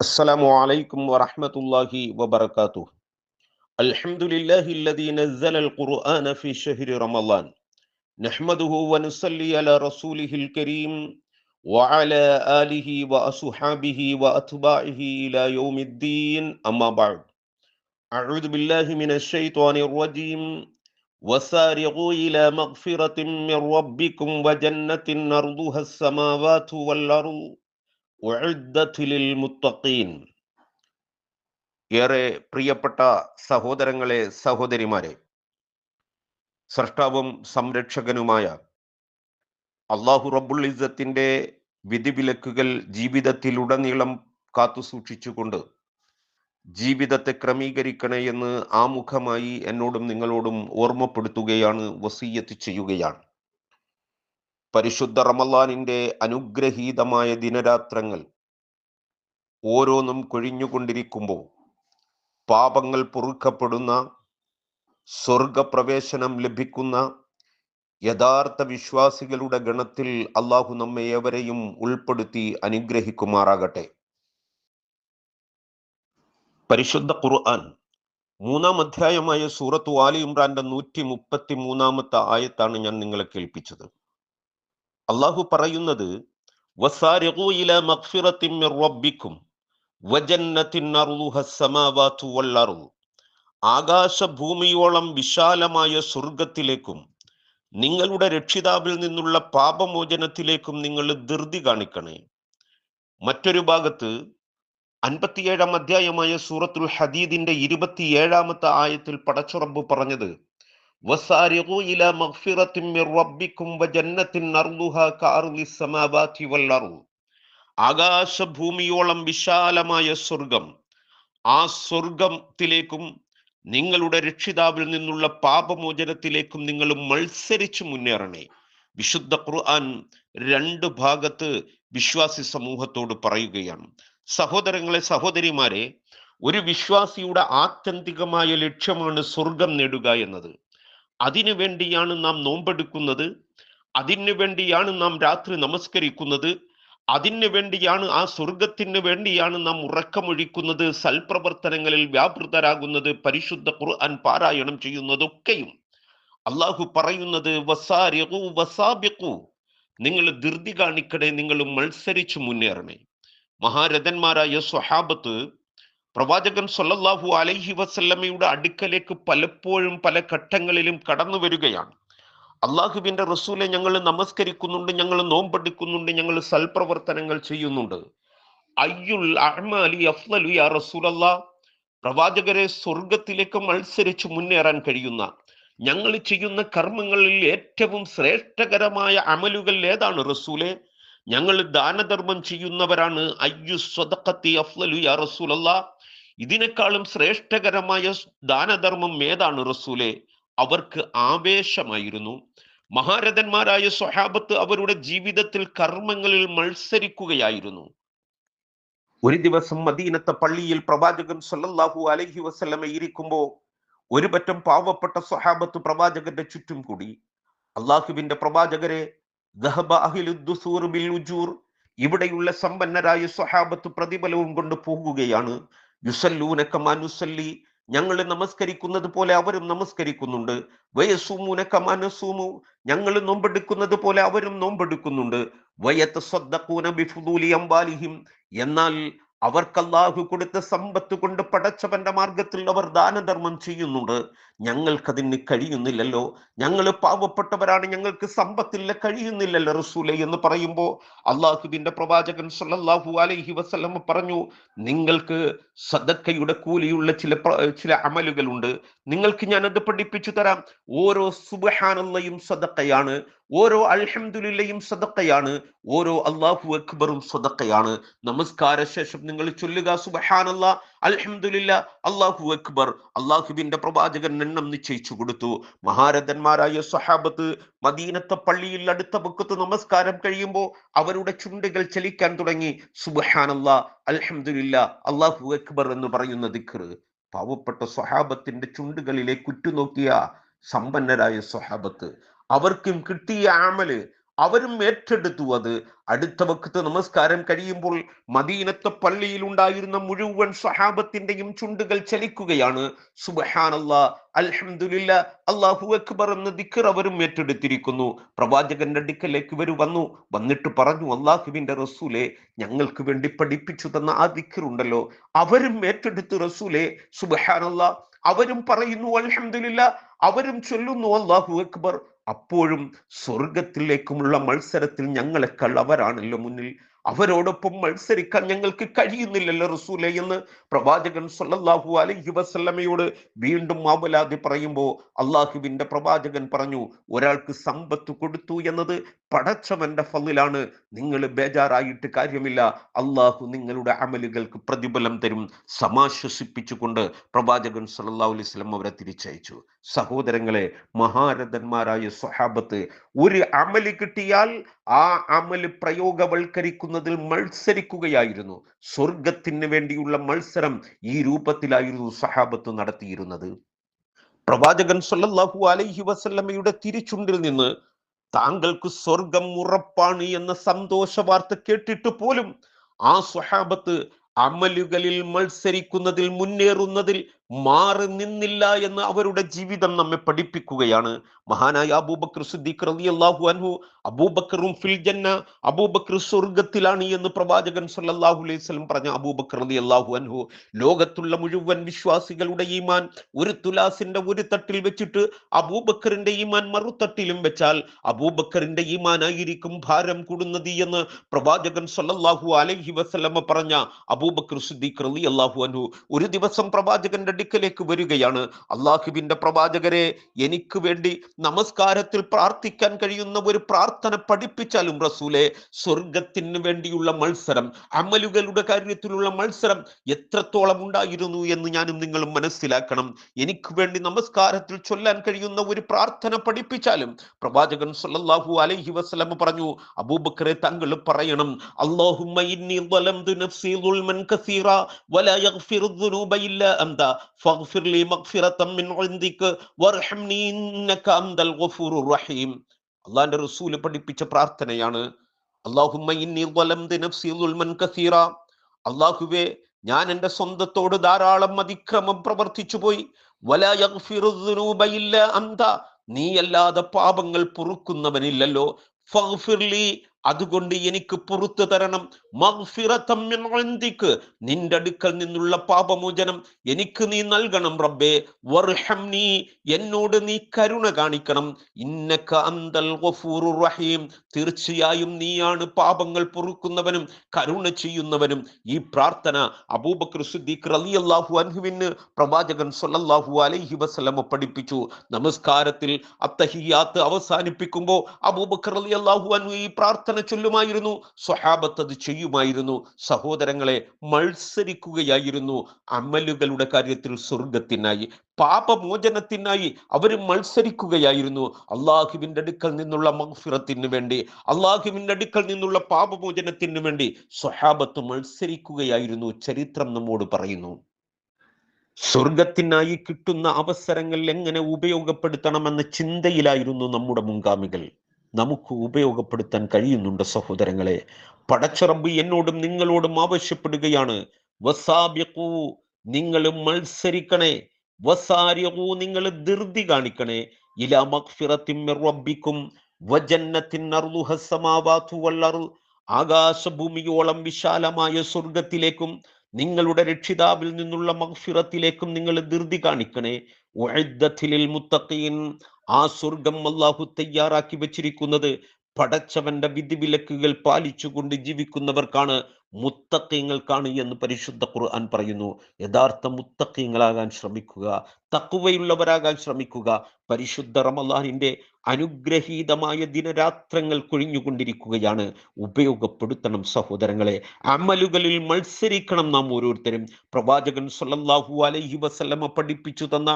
السلام عليكم ورحمة الله وبركاته. الحمد لله الذي نزل القرآن في شهر رمضان. نحمده ونصلي على رسوله الكريم وعلى آله وأصحابه وأتباعه إلى يوم الدين. أما بعد. أعوذ بالله من الشيطان الرجيم. وسارعوا إلى مغفرة من ربكم وجنة أرضها السماوات والأرض أعدت للمتقين. ഏറെ പ്രിയപ്പെട്ട സഹോദരങ്ങളെ, സഹോദരിമാരെ, സ്രഷ്ടാവും സംരക്ഷകനുമായ അള്ളാഹു റബ്ബുൽ ഇസ്സത്തിന്റെ വിധിവിലക്കുകൾ ജീവിതത്തിലുടനീളം കാത്തുസൂക്ഷിച്ചുകൊണ്ട് ജീവിതത്തെ ക്രമീകരിക്കണേ എന്ന് ആമുഖമായി എന്നോടും നിങ്ങളോടും ഓർമ്മപ്പെടുത്തുകയാണ്, വസിയ്യത്ത് ചെയ്യുകയാണ്. പരിശുദ്ധ റമളാനിന്റെ അനുഗ്രഹീതമായ ദിനരാത്രങ്ങൾ ഓരോന്നും കൊഴിഞ്ഞുകൊണ്ടിരിക്കുമ്പോൾ പാപങ്ങൾ പൊറുക്കപ്പെടുന്ന, സ്വർഗപ്രവേശനം ലഭിക്കുന്ന യഥാർത്ഥ വിശ്വാസികളുടെ ഗണത്തിൽ അള്ളാഹു നമ്മെ ഏവരെയും ഉൾപ്പെടുത്തി അനുഗ്രഹിക്കുമാറാകട്ടെ. പരിശുദ്ധ ഖുർആൻ 3-ാം അധ്യായമായ സൂറത്തു ആലി ഇമ്രാന്റെ 133-ാമത്തെ ആയത്താണ് ഞാൻ നിങ്ങളെ കേൾപ്പിച്ചത്. അള്ളാഹു പറയുന്നത്, വസാരിഖൂ ഇലാ മഗ്ഫിറത്തിൻ മിർ റബ്ബിക്കും വജന്നത്തിൻ അർളുഹ സ്സമാവാതു വൽ അർള്. ആകാശഭൂമിയോളം വിശാലമായ സ്വർഗത്തിലേക്കും നിങ്ങളുടെ രക്ഷിതാവിൽ നിന്നുള്ള പാപമോചനത്തിലേക്കും നിങ്ങൾ ധൃതി കാണിക്കണേ. മറ്റൊരു ഭാഗത്ത് 57-ാം അധ്യായമായ സൂറത്തുൽ ഹദീദിന്റെ 27-ാമത്തെ ആയത്തിൽ പടച്ചുറബ് പറഞ്ഞത്, വസാരിഖൂ ഇലാ മഗ്ഫിറത്തിൻ മിർ റബ്ബിക്കും വജന്നത്തിൻ അർളുഹാ കഅർളിസ് സമാവാതി വൽ അർള്. ആകാശഭൂമിയോളം വിശാലമായ സ്വർഗം, ആ സ്വർഗത്തിലേക്കും നിങ്ങളുടെ രക്ഷിതാവിൽ നിന്നുള്ള പാപമോചനത്തിലേക്കും നിങ്ങൾ മത്സരിച്ചു മുന്നേറണേ. വിശുദ്ധ ഖുർആൻ 2 ഭാഗത്ത് വിശ്വാസി സമൂഹത്തോട് പറയുകയാണ്. സഹോദരങ്ങളെ, സഹോദരിമാരെ, ഒരു വിശ്വാസിയുടെ ആത്യന്തികമായ ലക്ഷ്യമാണ് സ്വർഗം നേടുക എന്നത്. അതിനു വേണ്ടിയാണ് നാം നോമ്പെടുക്കുന്നത്, അതിനു വേണ്ടിയാണ് നാം രാത്രി നമസ്കരിക്കുന്നത്, അതിനു വേണ്ടിയാണ്, ആ സ്വർഗത്തിന് വേണ്ടിയാണ് നാം ഉറക്കമൊഴിക്കുന്നത്, സൽപ്രവർത്തനങ്ങളിൽ വ്യാപൃതരാകുന്നത്, പരിശുദ്ധ ഖുർആൻ പാരായണം ചെയ്യുന്നതൊക്കെയും. അള്ളാഹു പറയുന്നത്, വസാരിഖൂ വസാബിഖൂ, നിങ്ങൾ ധൃതി കാണിക്കണേ, നിങ്ങൾ മത്സരിച്ചു മുന്നേറണേ. മഹാരഥന്മാരായ സ്വഹാബത്ത് പ്രവാചകൻ സ്വല്ലല്ലാഹു അലൈഹി വസല്ലമയുടെ അടുക്കലേക്ക് പലപ്പോഴും പല ഘട്ടങ്ങളിലും കടന്നു വരികയാണ്. അള്ളാഹുവിന്റെ റസൂലെ, ഞങ്ങൾ നമസ്കരിക്കുന്നുണ്ട്, ഞങ്ങൾ നോമ്പെടുക്കുന്നുണ്ട്, ഞങ്ങൾ സൽപ്രവർത്തനങ്ങൾ ചെയ്യുന്നുണ്ട്. അയ്യുൽ അഅ്മാലി അഫ്ളലു യാ റസൂലല്ലാഹ്, പ്രവാചകരെ, സ്വർഗത്തിലേക്ക് മത്സരിച്ച് മുന്നേറാൻ കഴിയുന്ന, ഞങ്ങൾ ചെയ്യുന്ന കർമ്മങ്ങളിൽ ഏറ്റവും ശ്രേഷ്ഠകരമായ അമലുകൾ ഏതാണ് റസൂലെ? ഞങ്ങൾ ദാനധർമ്മം ചെയ്യുന്നവരാണ്. അയ്യു സ്വദഖത്തി അഫ്ളലു യാ റസൂലല്ലാഹ്, ഇതിനേക്കാളും ശ്രേഷ്ഠകരമായ ദാനധർമ്മം ഏതാണ് റസൂലെ? അവർക്ക് ആവേശമായിരുന്നു. മഹാരഥന്മാരായ സ്വഹാബത്ത് അവരുടെ ജീവിതത്തിൽ കർമ്മങ്ങളിൽ മത്സരിക്കുകയായിരുന്നു. ഒരു ദിവസം മദീനത്തെ പള്ളിയിൽ പ്രവാചകൻ സ്വല്ലല്ലാഹു അലൈഹി വസല്ലമ ഇരിക്കുമ്പോൾ ഒരു പറ്റം പാവപ്പെട്ട സ്വഹാബത്ത് പ്രവാചകന്റെ ചുറ്റും കൂടി. അള്ളാഹുവിന്റെ പ്രവാചകരെ, ദഹബ അഹ്ലുദ് ദുസൂർ ബിൽ ഉജൂർ, ഇവിടെയുള്ള സമ്പന്നരായ സ്വഹാബത്ത് പ്രതിഫലവും കൊണ്ട് പോകുകയാണ്. യുസല്ലൂന കമാ നുസല്ലി, ഞങ്ങൾ നമസ്കരിക്കുന്നത് പോലെ അവരും നമസ്കരിക്കുന്നുണ്ട്. വയസൂമൂന കമാ നസൂമു, ഞങ്ങൾ നോമ്പെടുക്കുന്നത് പോലെ അവരും നോമ്പെടുക്കുന്നുണ്ട്. വയതസദ്ദഖൂന ബിഫുദൂലി അംവാലിഹിം, എന്നാൽ അവർക്ക് അല്ലാഹു കൊടുത്ത സമ്പത്ത് കൊണ്ട് പടച്ചവന്റെ മാർഗത്തിൽ അവർ ദാനധർമ്മം ചെയ്യുന്നുണ്ട്. ഞങ്ങൾക്കതിന് കഴിയുന്നില്ലല്ലോ, ഞങ്ങൾ പാവപ്പെട്ടവരാണ്, ഞങ്ങൾക്ക് സമ്പത്തില്ല, കഴിയുന്നില്ലല്ലോ റസൂലെ എന്ന് പറയുമ്പോൾ അള്ളാഹുവിന്റെ പ്രവാചകൻ സ്വല്ലല്ലാഹു അലൈഹി വസല്ലം പറഞ്ഞു, നിങ്ങൾക്ക് സദക്കയുടെ കൂലിയുള്ള ചില അമലുകളുണ്ട്, നിങ്ങൾക്ക് ഞാനത് പഠിപ്പിച്ചു തരാം. ഓരോ സുബ്ഹാനല്ലയും സദക്കയാണ്, ഓരോ അൽഹംദുലില്ലയും സദക്കയാണ്, ഓരോ അല്ലാഹു അക്ബറും സദക്കയാണ്. നമസ്കാര ശേഷം നിങ്ങൾ ചൊല്ലുക സുബ്ഹാനല്ലാ, അൽഹംദുലില്ലാ, അല്ലാഹു അക്ബർ. അള്ളാഹുവിന്റെ പ്രവാചകൻ എണ്ണം നിശ്ചയിച്ചു കൊടുത്തു. മഹാരഥന്മാരായ സ്വഹാബത്ത് മദീനത്തെ പള്ളിയിൽ അടുത്ത വഖത്ത് നമസ്കാരം കഴിയുമ്പോൾ അവരുടെ ചുണ്ടുകൾ ചലിക്കാൻ തുടങ്ങി. സുബ്ഹാനല്ലാ, അൽഹംദുലില്ലാ, അല്ലാഹു അക്ബർ എന്ന് പറയുന്ന ദിക്ർ. പാവപ്പെട്ട സ്വഹാബത്തിന്റെ ചുണ്ടുകളിലേക്ക് ഉറ്റുനോക്കിയ സമ്പന്നരായ സ്വഹാബത്ത്, അവർക്കും കിട്ടിയ അമല്, അവരും ഏറ്റെടുത്തു അത്. അടുത്ത വക്ത് നമസ്കാരം കഴിയുമ്പോൾ മദീനത്തെ പള്ളിയിൽ ഉണ്ടായിരുന്ന മുഴുവൻ സ്വഹാബത്തിന്റെയും ചുണ്ടുകൾ ചലിക്കുകയാണ്. സുബ്ഹാനല്ലാ, അൽഹംദുലില്ലാ, അല്ലാഹു അക്ബർ എന്ന ദിക്ർ അവരും ഏറ്റെടുത്തിരിക്കുന്നു. പ്രവാചകന്റെ അടുക്കലേക്ക് ഇവർ വന്നിട്ട് പറഞ്ഞു, അള്ളാഹുവിന്റെ റസൂലെ, ഞങ്ങൾക്ക് വേണ്ടി പഠിപ്പിച്ചു തന്ന ആ ദിക്ർ ഉണ്ടല്ലോ, അവരും ഏറ്റെടുത്ത് റസൂലെ. സുബ്ഹാനല്ലാ, അവരും പറയുന്നു അൽഹംദുലില്ലാ, അവരും ചൊല്ലുന്നു അല്ലാഹു അക്ബർ. അപ്പോഴും സ്വർഗത്തിലേക്കുമുള്ള മത്സരത്തിൽ ഞങ്ങളെക്കാൾ അവരാണല്ലോ മുന്നിൽ, അവരോടൊപ്പം മത്സരിക്കാൻ ഞങ്ങൾക്ക് കഴിയുന്നില്ലല്ലോ റസൂലേ എന്ന് പ്രവാചകൻ സല്ലല്ലാഹു അലൈഹി വസല്ലമയോട് വീണ്ടും മാവലാതി പറയുമ്പോൾ അള്ളാഹുവിന്റെ പ്രവാചകൻ പറഞ്ഞു, ഒരാൾക്ക് സമ്പത്ത് കൊടുത്തു എന്നത് പടച്ചവന്റെ ഫളിലാണ്, നിങ്ങൾ ബേജാറായിട്ട് കാര്യമില്ല, അള്ളാഹു നിങ്ങളുടെ അമലുകൾക്ക് പ്രതിഫലം തരും. സമാശ്വസിപ്പിച്ചുകൊണ്ട് പ്രവാചകൻ സല്ലല്ലാഹു അലൈഹി വസല്ലം അവരെ തിരിച്ചയച്ചു. സഹോദരങ്ങളെ, മഹാരഥന്മാരായ സ്വഹാബത്ത് ഒരു അമല് കിട്ടിയാൽ ആ അമല് പ്രയോഗവൽക്കരിക്കുന്നതിൽ മത്സരിക്കുകയായിരുന്നു. സ്വർഗത്തിന് വേണ്ടിയുള്ള മത്സരം ഈ രൂപത്തിലായിരുന്നു സ്വഹാബത്ത് നടത്തിയിരുന്നത്. പ്രവാചകൻ സല്ലല്ലാഹു അലൈഹി വസല്ലമയുടെ തിരിച്ചുണ്ടിൽ നിന്ന് താങ്കൾക്ക് സ്വർഗം ഉറപ്പാണ് എന്ന സന്തോഷ വാർത്ത കേട്ടിട്ട് പോലും ആ സ്വഹാബത്ത് അമലുകളിൽ മത്സരിക്കുന്നതിൽ, മുന്നേറുന്നതിൽ മാറി നിന്നില്ല എന്ന് അവരുടെ ജീവിതം നമ്മെ പഠിപ്പിക്കുകയാണ്. മഹാനായ അബൂബക്കർ സിദ്ദീഖ് റളിയല്ലാഹു അൻഹു, അബൂബക്കറും ഫിൽ ജന്ന, അബൂബക്കർ സ്വർഗത്തിലാണ് എന്ന് പ്രവാചകൻ സല്ലല്ലാഹു അലൈഹി വസല്ലം പറഞ്ഞ അബൂബക്കർ റളിയല്ലാഹു അൻഹു, ലോകത്തുള്ള മുഴുവൻ വിശ്വാസികളുടെ ഈമാൻ ഒരു തുലാസിന്റെ ഒരു തട്ടിൽ വെച്ചിട്ട് അബൂബക്കറിന്റെ ഈമാൻ മറുതട്ടിലും വെച്ചാൽ അബൂബക്കറിന്റെ ഈമാൻ ആയിരിക്കും ഭാരം കൂടുന്നത് എന്ന് പ്രവാചകൻ സല്ലല്ലാഹു അലൈഹി വസല്ലം പറഞ്ഞ അബൂബക്കർ സിദ്ദീഖ് റളിയല്ലാഹു അൻഹു ഒരു ദിവസം പ്രവാചകന്റെ അടുക്കലേക്ക് വരികയാണ്. അള്ളാഹുവിന്റെ പ്രവാചകരെ, എനിക്ക് വേണ്ടി നമസ്കാരത്തിൽ പ്രാർത്ഥിക്കാൻ കഴിയുന്ന ഒരു പ്രാർത്ഥന പഠിപ്പിച്ചാലും റസൂലെ. സ്വർഗത്തിന് വേണ്ടിയുള്ള മത്സരം, അമലുകളുടെ കാര്യത്തിലുള്ള മത്സരം എത്രത്തോളം ഉണ്ടായിരുന്നു എന്ന് ഞാനും നിങ്ങളും മനസ്സിലാക്കണം. എനിക്ക് വേണ്ടി നമസ്കാരത്തിൽ ചൊല്ലാൻ കഴിയുന്ന ഒരു പ്രാർത്ഥന പഠിപ്പിച്ചാലും പ്രവാചകൻ സല്ലല്ലാഹു അലൈഹി വസല്ലം പറഞ്ഞു, അബൂബക്കറെ, താങ്കൾ പറയണം, അല്ലാഹുമ്മ ഇന്നി ളലംതു നഫ്സി ളുൽമൻ കസീറ വലാ യഗ്ഫിറു ദുനൂബ ഇല്ലാ അൻത ഫഗ്ഫിർ ലി മഗ്ഫിറതൻ മിൻ ഇൻദിക വർഹംനി ഇന്നക അൻതൽ ഗഫൂറുർ റഹീം. അല്ലാഹുവിന്റെ റസൂൽ പഠിപ്പിച്ച പ്രാർത്ഥനയാണ്. അല്ലാഹുമ്മ ഇന്നി ളലംതു നഫ്സി ളുൽമൻ കസീറ, അല്ലാഹുവേ, ഞാൻ എൻ്റെ സ്വന്തത്തോട് ധാരാളം അതിക്രമം പ്രവർത്തിച്ചു പോയി. വലാ യഗ്ഫിറു ദുനൂബ ഇല്ലാ അൻത, നീയല്ലാതെ പാപങ്ങൾ പൊറുക്കുന്നവനില്ലല്ലോ. ഫഗ്ഫിർ ലി, അതുകൊണ്ട് എനിക്ക് പുറത്തു തരണം. മഗ്ഫിറതൻ മിൻ ഇൻദിക, നിന്റെ അടുക്കൽ നിന്നുള്ള പാപമോചനം എനിക്ക് നീ നൽകണം റബ്ബേ. വർഹംനി, എന്നോട് നീ കരുണ കാണിക്കണം. ഇന്നക അൻതൽ ഗഫൂറുർ റഹീം, തീർച്ചയായും നീയാണ് പാപങ്ങൾ പൊറുക്കുന്നവനും കരുണ ചെയ്യുന്നവനും. ഈ പ്രാർത്ഥന അബൂബക്കർ സിദ്ദീഖ് റളിയല്ലാഹു അൻഹുവിന് പ്രവാചകൻ സല്ലല്ലാഹു അലൈഹി വസല്ലം പഠിപ്പിച്ചു. നമസ്കാരത്തിൽ അത്തഹിയാത്ത് അവസാനിപ്പിക്കുമ്പോൾ അബൂബക്കർ റളിയല്ലാഹു അൻഹു ഈ പ്രാർത്ഥന ചൊല്ലുമായിരുന്നു. സ്വഹാബത്ത് അത് ചെയ്യുമായിരുന്നു. സഹോദരങ്ങളെ, മത്സരിക്കുകയായിരുന്നു അമലുകളുടെ കാര്യത്തിൽ. സ്വർഗത്തിനായി, പാപമോചനത്തിനായി അവർ മത്സരിക്കുകയായിരുന്നു. അള്ളാഹുവിന്റെ അടുക്കൽ നിന്നുള്ള മഗ്ഫിറത്തിന് വേണ്ടി, അള്ളാഹുവിന്റെ അടുക്കൽ നിന്നുള്ള പാപമോചനത്തിന് വേണ്ടി സ്വഹാബത്ത് മത്സരിക്കുകയായിരുന്നു. ചരിത്രം നമ്മോട് പറയുന്നു. സ്വർഗത്തിനായി കിട്ടുന്ന അവസരങ്ങൾ എങ്ങനെ ഉപയോഗപ്പെടുത്തണമെന്ന ചിന്തയിലായിരുന്നു നമ്മുടെ മുൻഗാമികൾ. നമുക്ക് ഉപയോഗപ്പെടുത്താൻ കഴിയുന്നുണ്ട് സഹോദരങ്ങളെ. പടച്ചറബ് എന്നോടും നിങ്ങളോടും ആവശ്യപ്പെടുകയാണ്, വസാബിഖൂ, നിങ്ങൾ മത്സരിക്കണേ, വസാരിഖൂ, നിങ്ങൾ ധൃതി കാണിക്കണേ, ഇലാ മഗ്ഫിറത്തിൻ മിർ റബ്ബിക്കും വജന്നത്തിൻ അർളുഹസ് സമാവാതു വൽ അർള്, ആകാശഭൂമിയോളം വിശാലമായ സ്വർഗത്തിലേക്കും നിങ്ങളുടെ രക്ഷിതാവിൽ നിന്നുള്ള മഗ്ഫിറത്തിലേക്കും നിങ്ങൾ ധൃതി കാണിക്കണേ. ഉഇദ്ദത്തിൽ ലിൽ മുത്തഖീൻ, ആ സ്വർഗം അല്ലാഹു തയ്യാറാക്കി വെച്ചിരിക്കുന്നത് പടച്ചവന്റെ വിധിവിലക്കുകൾ പാലിച്ചുകൊണ്ട് ജീവിക്കുന്നവർക്കാണ്, മുത്തഖീങ്ങൾക്കാണ് എന്ന് പരിശുദ്ധ ഖുർആൻ പറയുന്നു. യഥാർത്ഥ മുത്തഖീങ്ങളാകാൻ ശ്രമിക്കുക, തഖ്വയുള്ളവരാകാൻ ശ്രമിക്കുക. പരിശുദ്ധ റമളാനിന്റെ അനുഗ്രഹീതമായ ദിനരാത്രങ്ങൾ കൊഴിഞ്ഞുകൊണ്ടിരിക്കുകയാണ്. ഉപയോഗപ്പെടുത്തണം സഹോദരങ്ങളെ. അമലുകളിൽ മത്സരിക്കണം നാം ഓരോരുത്തരും. പ്രവാചകൻ സല്ലല്ലാഹു അലൈഹി വസല്ലമ പഠിപ്പിച്ചു തന്ന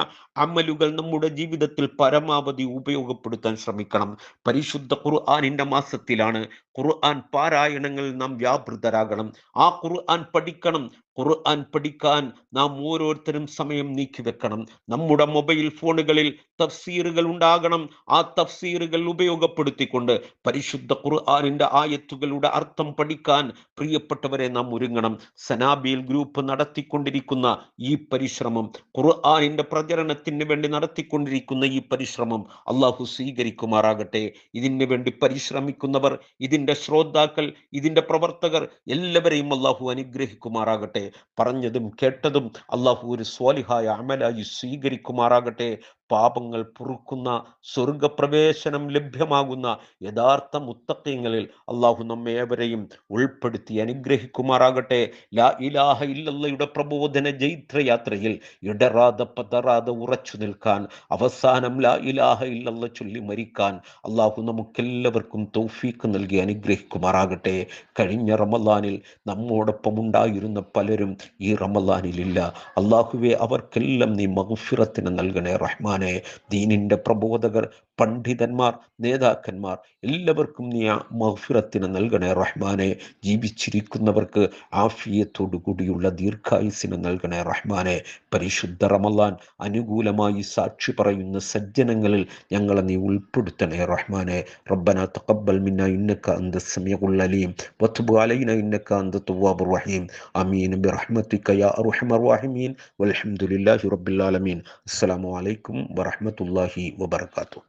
അമലുകൾ നമ്മുടെ ജീവിതത്തിൽ പരമാവധി ഉപയോഗപ്പെടുത്താൻ ശ്രമിക്കണം. പരിശുദ്ധ ഖുർആനിന്റെ മാസത്തിലാണ്. ഖുർആൻ പാരായണങ്ങളിൽ നാം വ്യാപൃതരാകണം. ആ ഖുർആൻ പഠിക്കണം, ഖുർആൻ പഠിക്കാൻ നാം ഓരോരുത്തരും സമയം നീക്കിവെക്കണം. നമ്മുടെ മൊബൈൽ ഫോണുകളിൽ തഫ്സീറുകൾ ഉണ്ടാകണം. ആ തഫ്സീറുകൾ ഉപയോഗപ്പെടുത്തിക്കൊണ്ട് പരിശുദ്ധ ഖുർആനിന്റെ ആയത്തുകളുടെ അർത്ഥം പഠിക്കാൻ പ്രിയപ്പെട്ടവരെ നാം ഒരുങ്ങണം. സനാബിൽ ഗ്രൂപ്പ് നടത്തിക്കൊണ്ടിരിക്കുന്ന ഈ പരിശ്രമം, ഖുർആനിന്റെ പ്രചരണത്തിന് വേണ്ടി നടത്തിക്കൊണ്ടിരിക്കുന്ന ഈ പരിശ്രമം അള്ളാഹു സ്വീകരിക്കുമാറാകട്ടെ. ഇതിനു വേണ്ടി പരിശ്രമിക്കുന്നവർ, ഇതിന്റെ ശ്രോതാക്കൾ, ഇതിന്റെ പ്രവർത്തകർ എല്ലാവരെയും അള്ളാഹു അനുഗ്രഹിക്കുമാറാകട്ടെ. പറഞ്ഞതും കേട്ടതും അള്ളാഹു ഒരു സ്വാലിഹായ അമലായി സ്വീകരിക്കുമാറാകട്ടെ. പാപങ്ങൾ പൊറുക്കുന്ന, സ്വർഗപ്രവേശനം ലഭ്യമാകുന്ന യഥാർത്ഥ മുത്തഖീങ്ങളിൽ അള്ളാഹു നമ്മേവരെയും ഉൾപ്പെടുത്തി അനുഗ്രഹിക്കുമാറാകട്ടെ. ലാ ഇലാഹ ഇല്ലല്ലയുടെ പ്രബോധന ജൈത്രയാത്രയിൽ ഇടറാതെ പതറാതെ ഉറച്ചു നിൽക്കാൻ, അവസാനം ലാ ഇലാഹ ഇല്ലല്ല ചൊല്ലി മരിക്കാൻ അള്ളാഹു നമുക്കെല്ലാവർക്കും തൗഫീഖ് നൽകി അനുഗ്രഹിക്കുമാറാകട്ടെ. കഴിഞ്ഞ റമളാനിൽ നമ്മോടൊപ്പം ഉണ്ടായിരുന്ന പലരും ഈ റമളാനിലില്ല. അള്ളാഹുവെ, അവർക്കെല്ലാം നീ മഗ്ഫിറത്തിന് നൽകണേ റഹ്മാനെ. ദീനിന്റെ പ്രബോധകർ, പണ്ഡിതന്മാർ, നേതാക്കന്മാർ എല്ലാവർക്കും നീ ആ മഗ്ഫിറത്തിന് നൽകണേ റഹ്മാനെ. ജീവിച്ചിരിക്കുന്നവർക്ക് ആഫിയത്തോടു കൂടിയുള്ള ദീർഘായുസിന് നൽകണേ റഹ്മാനെ. പരിശുദ്ധ റമളാൻ അനുകൂലമായി സാക്ഷി പറയുന്ന സജ്ജനങ്ങളിൽ ഞങ്ങളെ നീ ഉൾപ്പെടുത്തണേ റഹ്മാനെ. റബ്ബനാ തഖബ്ബൽ മിന്നാ ഇന്നക അന്ത സമീഉൽ അലീം വതുബ് അലൈനാ ഇന്നക അന്ത തവ്വാബുർ റഹീം. ആമീൻ ബിറഹ്മതിക യാ അർഹമർ റഹീമീൻ വൽഹംദുലില്ലാഹി റബ്ബിൽ ആലമീൻ. അസ്സലാമു അലൈക്കും വറഹ്മത്തുള്ളാഹി വബറകാതുഹു.